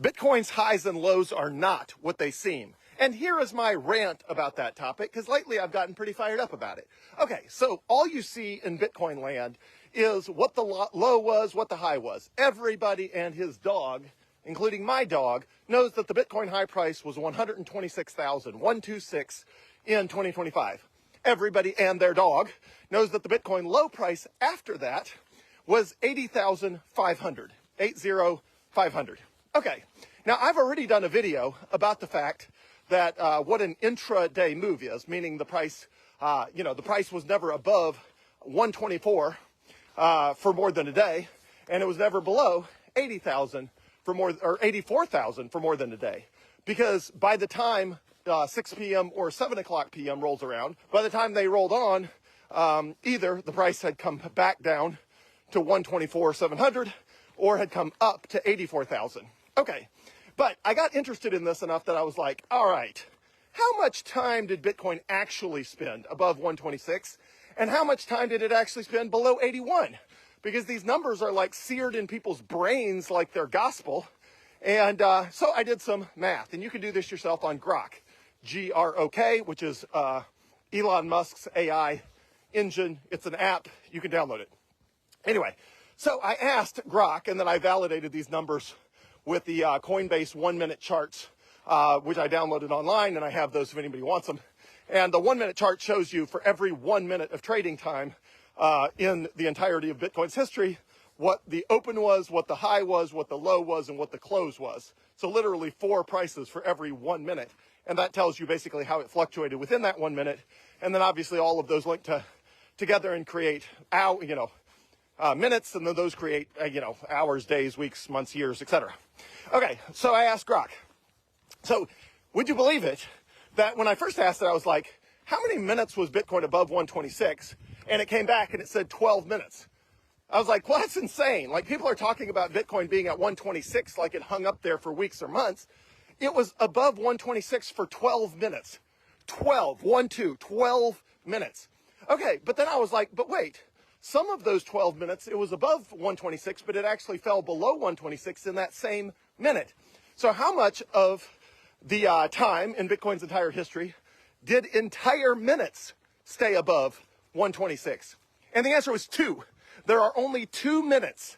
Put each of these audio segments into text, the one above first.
Bitcoin's highs and lows are not what they seem. And here is my rant about that topic, because lately I've gotten pretty fired up about it. Okay, so all you see in Bitcoin land is what the low was, what the high was. Everybody and his dog, including my dog, knows that the Bitcoin high price was 126,126 in 2025. Everybody and their dog knows that the Bitcoin low price after that was 80,500, 80,500. Okay, now I've already done a video about the fact that what an intraday move is, meaning the price, the price was never above 124 for more than a day, and it was never below 80,000 for more, or 84,000 for more than a day. Because by the time 6 p.m. or 7 o'clock p.m. rolls around, by the time they rolled on, either the price had come back down to 124,700 or had come up to 84,000. Okay, but I got interested in this enough that I was like, all right, how much time did Bitcoin actually spend above 126? And how much time did it actually spend below 81? Because these numbers are like seared in people's brains like they're gospel. And so I did some math, and you can do this yourself on Grok, G-R-O-K, which is Elon Musk's AI engine. It's an app. You can download it. Anyway, so I asked Grok, and then I validated these numbers with the Coinbase 1-minute charts, which I downloaded online, and I have those if anybody wants them. And the 1-minute chart shows you for every 1 minute of trading time in the entirety of Bitcoin's history, what the open was, what the high was, what the low was, and what the close was. So literally 4 prices for every 1 minute. And that tells you basically how it fluctuated within that 1 minute. And then obviously all of those link together and create minutes, and then those create, hours, days, weeks, months, years, etc. Okay, so I asked Grok. So, would you believe it, that when I first asked it, I was like, how many minutes was Bitcoin above 126? And it came back and it said 12 minutes. I was like, well, that's insane. Like, people are talking about Bitcoin being at 126 like it hung up there for weeks or months. It was above 126 for 12 minutes. 12 minutes. Okay, but then I was like, but wait. Some of those 12 minutes, it was above 126, but it actually fell below 126 in that same minute. So how much of the time in Bitcoin's entire history did entire minutes stay above 126? And the answer was 2. There are only 2 minutes.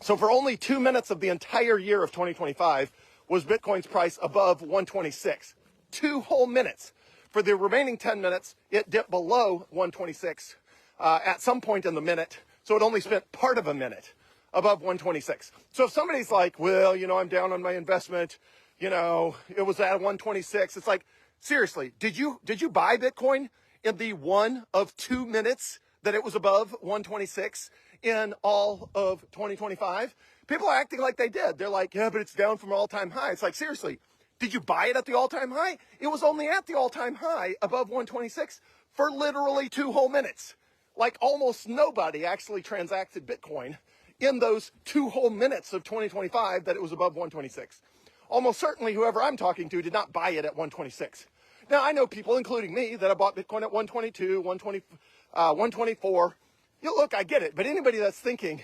So for only 2 minutes of the entire year of 2025 was Bitcoin's price above 126. 2 whole minutes. For the remaining 10 minutes, it dipped below 126. At some point in the minute, so it only spent part of a minute above 126. So if somebody's like, well, I'm down on my investment, it was at 126. It's like, seriously, did you buy Bitcoin in the 1 of 2 minutes that it was above 126 in all of 2025? People are acting like they did. They're like, yeah, but it's down from all-time high. It's like, seriously, did you buy it at the all-time high? It was only at the all-time high above 126 for literally 2 whole minutes. Like, almost nobody actually transacted Bitcoin in those 2 whole minutes of 2025 that it was above 126. Almost certainly whoever I'm talking to did not buy it at 126. Now, I know people, including me, that have bought Bitcoin at 122, 124. Look, I get it. But anybody that's thinking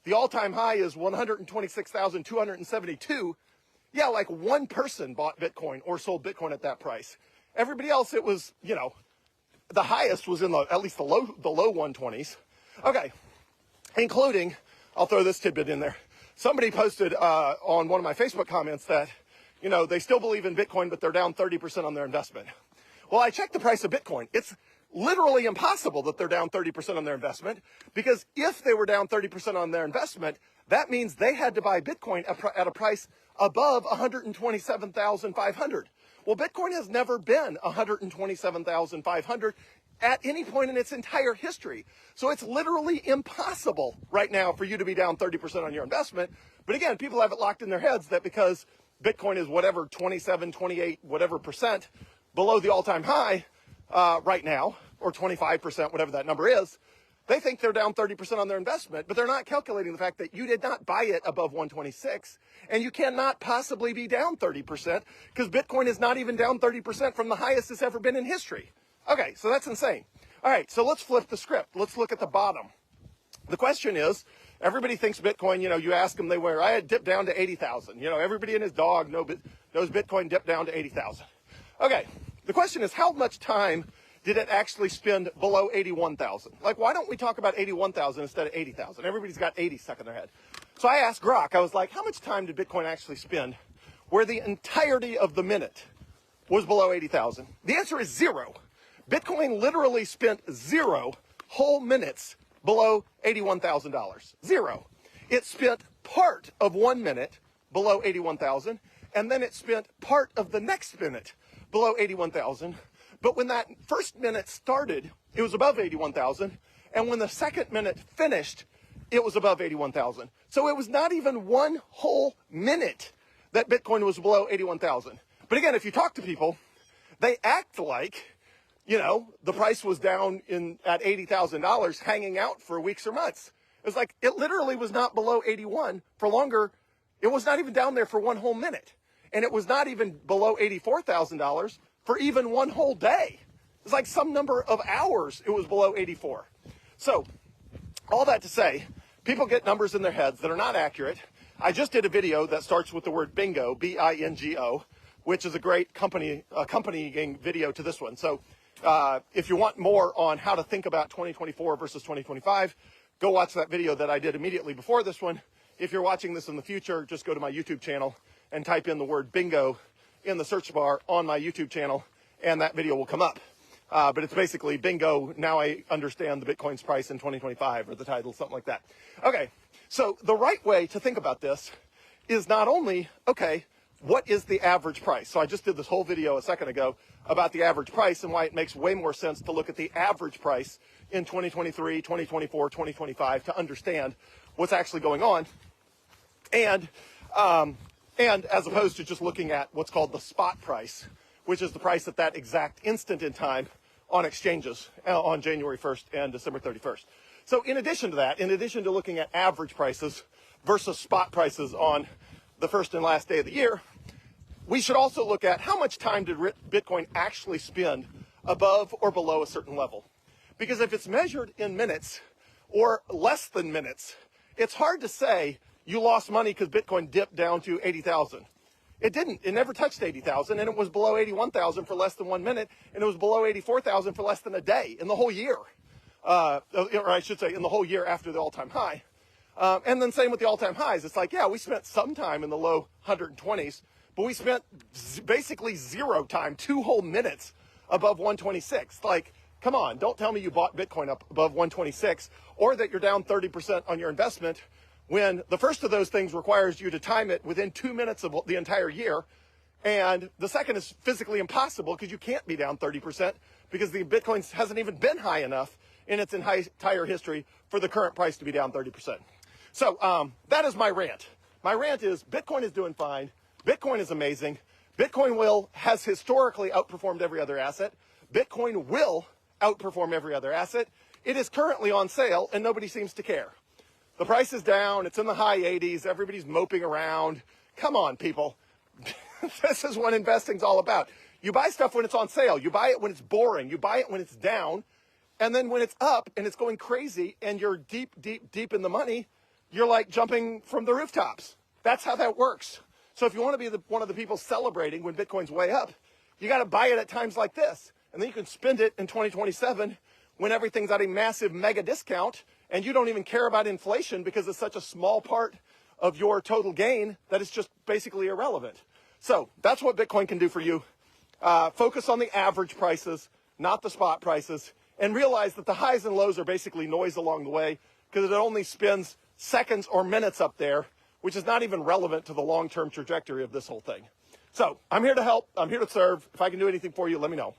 the all-time high is 126,272, yeah, like one person bought Bitcoin or sold Bitcoin at that price. Everybody else, it was, the highest was in at least the low 120s. Okay, including, I'll throw this tidbit in there. Somebody posted on one of my Facebook comments that, they still believe in Bitcoin, but they're down 30% on their investment. Well, I checked the price of Bitcoin. It's literally impossible that they're down 30% on their investment, because if they were down 30% on their investment, that means they had to buy Bitcoin at a price above 127,500. Well, Bitcoin has never been 127,500 at any point in its entire history. So it's literally impossible right now for you to be down 30% on your investment. But again, people have it locked in their heads that because Bitcoin is whatever, 27, 28, whatever percent below the all-time high right now, or 25%, whatever that number is, they think they're down 30% on their investment, but they're not calculating the fact that you did not buy it above 126, and you cannot possibly be down 30%, because Bitcoin is not even down 30% from the highest it's ever been in history. Okay, so that's insane. All right, so let's flip the script. Let's look at the bottom. The question is, Everybody thinks Bitcoin, you ask them, I had dipped down to 80,000. Everybody and his dog knows Bitcoin dipped down to 80,000. Okay, the question is, how much time did it actually spend below 81,000? Like, why don't we talk about 81,000 instead of 80,000? Everybody's got 80 stuck in their head. So I asked Grok, I was like, how much time did Bitcoin actually spend where the entirety of the minute was below 80,000? The answer is 0. Bitcoin literally spent 0 whole minutes below $81,000. 0. It spent part of 1 minute below 81,000, and then it spent part of the next minute below 81,000. But when that first minute started, it was above 81,000, and when the second minute finished, it was above 81,000. So it was not even 1 whole minute that Bitcoin was below 81,000. But again, if you talk to people, they act like, the price was down at $80,000 hanging out for weeks or months. It was like, it literally was not below 81 for longer. It was not even down there for 1 whole minute. And it was not even below $84,000 for even 1 whole day. It's like some number of hours it was below 84. So all that to say, people get numbers in their heads that are not accurate. I just did a video that starts with the word bingo, B-I-N-G-O, which is a great accompanying video to this one. So if you want more on how to think about 2024 versus 2025, go watch that video that I did immediately before this one. If you're watching this in the future, just go to my YouTube channel and type in the word bingo in the search bar on my YouTube channel, and that video will come up. But it's basically bingo, now I understand the Bitcoin's price in 2025, or the title, something like that. Okay, so the right way to think about this is not only, okay, what is the average price? So I just did this whole video a second ago about the average price and why it makes way more sense to look at the average price in 2023, 2024, 2025 to understand what's actually going on. And as opposed to just looking at what's called the spot price, which is the price at that exact instant in time on exchanges on January 1st and December 31st. So in addition to that, in addition to looking at average prices versus spot prices on the first and last day of the year, we should also look at how much time did Bitcoin actually spend above or below a certain level. Because if it's measured in minutes or less than minutes, it's hard to say you lost money because Bitcoin dipped down to 80,000. It didn't. It never touched 80,000, and it was below 81,000 for less than 1 minute, and it was below 84,000 for less than a day in the whole year. Or I should say in the whole year after the all-time high. And then same with the all-time highs. It's like, yeah, we spent some time in the low 120s, but we spent basically 0 time, 2 whole minutes above 126. Like, come on, don't tell me you bought Bitcoin up above 126 or that you're down 30% on your investment when the first of those things requires you to time it within 2 minutes of the entire year. And the second is physically impossible because you can't be down 30% because the Bitcoin hasn't even been high enough in its entire history for the current price to be down 30%. So that is my rant. My rant is Bitcoin is doing fine. Bitcoin is amazing. Bitcoin has historically outperformed every other asset. Bitcoin will outperform every other asset. It is currently on sale and nobody seems to care. The price is down. It's in the high 80s. Everybody's moping around. Come on, people. This is what investing's all about. You buy stuff when it's on sale. You buy it when it's boring. You buy it when it's down. And then when it's up and it's going crazy and you're deep, deep, deep in the money, you're like jumping from the rooftops. That's how that works. So if you want to be one of the people celebrating when Bitcoin's way up, you got to buy it at times like this. And then you can spend it in 2027 when everything's at a massive mega discount and you don't even care about inflation because it's such a small part of your total gain that it's just basically irrelevant. So that's what Bitcoin can do for you. Focus on the average prices, not the spot prices, and realize that the highs and lows are basically noise along the way because it only spends seconds or minutes up there, which is not even relevant to the long-term trajectory of this whole thing. So I'm here to help. I'm here to serve. If I can do anything for you, let me know.